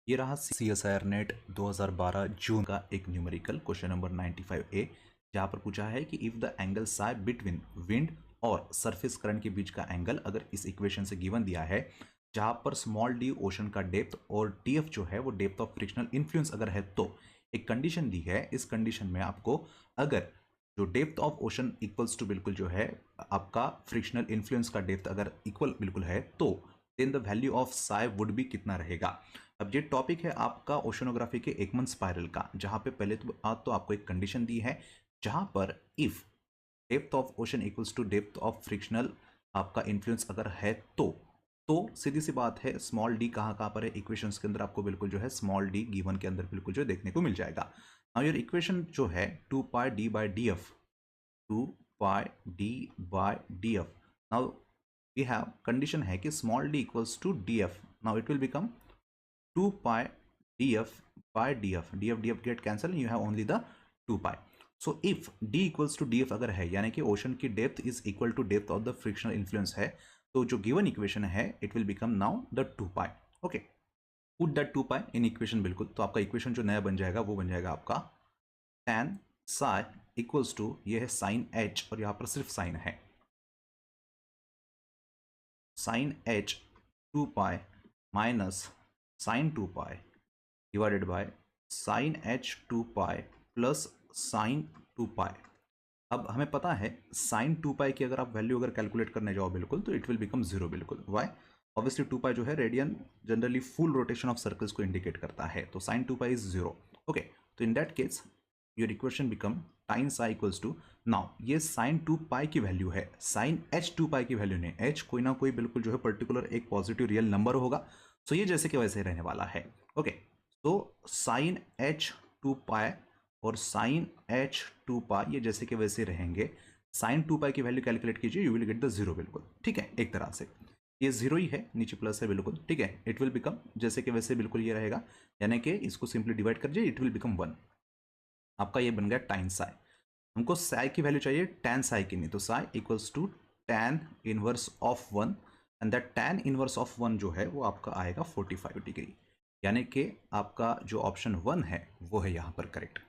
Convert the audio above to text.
ये रहा CSIR net 2012 जून का एक न्यूमेरिकल क्वेश्चन नंबर 95A, जहाँ पर पूछा है कि if the angle psi between wind और सरफेस करंट के बीच का एंगल अगर इस इक्वेशन से गिवन दिया है, जहाँ पर स्मॉल डी ओशन का डेप्थ और DF जो है वो डेप्थ ऑफ फ्रिक्शनल इन्फ्लुएंस अगर है, तो एक कंडीशन दी है। इस कंडीशन में आपको अगर जो depth of ocean equals to बिल्कुल जो है आपका फ्रिक्शनल इन्फ्लुएंस का डेप्थ अगर इक्वल बिल्कुल है, तो then the value of psi would be कितना रहेगा। अब ये टॉपिक है आपका ओशनोग्राफी के एकमन स्पाइरल का, जहां पे पहले तो आपको एक कंडीशन दी है जहां पर if depth of ocean equals to depth of frictional आपका इन्फ्लुएंस अगर है, तो सीधी सी बात है स्मॉल डी कहाँ कहाँ पर है इक्वेशंस के अंदर, आपको बिल्कुल जो है स्मॉल डी गिवन के अंदर बिल्कुल जो देखने को मिल जाएगा। नाउ योर इक्वेशन जो है 2π d by df, 2π d by df। Now we have condition है कि small d equals to df। Now it will become 2π df by df, df get cancel, you have only the 2π। so if d equals to df अगर है, यानी कि ocean की depth is equal to depth of the frictional influence है, तो जो given equation है it will become now the 2π। Okay, put that 2π in equation बिल्कुल, तो आपका इक्वेशन जो नया बन जाएगा वो बन जाएगा आपका tan psi इक्वल्स टू, ये है साइन h और यहां पर सिर्फ साइन है, sine h 2π minus sine 2π divided by sine h 2π plus sine 2π। अब हमें पता है साइन 2π की अगर आप वैल्यू अगर कैलकुलेट करने जाओ बिल्कुल, तो इट विल बिकम जीरो बिल्कुल। वाई? ऑब्वियसली 2π जो है radian generally full rotation of circles को इंडिकेट करता है, तो साइन 2π इज जीरो। ओके, तो in that case your equation become टाइन साइ इक्वल्स टू, नाउ ये साइन 2π की वैल्यू है, साइन h 2π की वैल्यू नहीं, h कोई ना कोई बिल्कुल जो है पर्टिकुलर एक पॉजिटिव रियल नंबर होगा, सो ये जैसे कि वैसे रहने वाला है। ओके, तो साइन h 2π और साइन h 2π ये जैसे कि वैसे रहेंगे। साइन 2π की वैल्यू कैलकुलेट कीजिए, you will get the zero बिल्कुल, ठीक है। एक तरह से ये जीरो ही है, नीचे प्लस है बिल्कुल, ठीक है। इट विल बिकम जैसे कि वैसे बिल्कुल ये रहेगा, यानी कि इसको सिंपली डिवाइड करिए, इट विल बिकम 1। आपका ये बन गया टाइन साइ। हमको साइ की वैल्यू चाहिए टैन साइ की नहीं, तो psi equals to tan inverse of 1, and that tan inverse of 1 जो है वो आपका आएगा 45 डिग्री, यानी कि आपका जो ऑप्शन 1 है वो है यहाँ पर करेक्ट।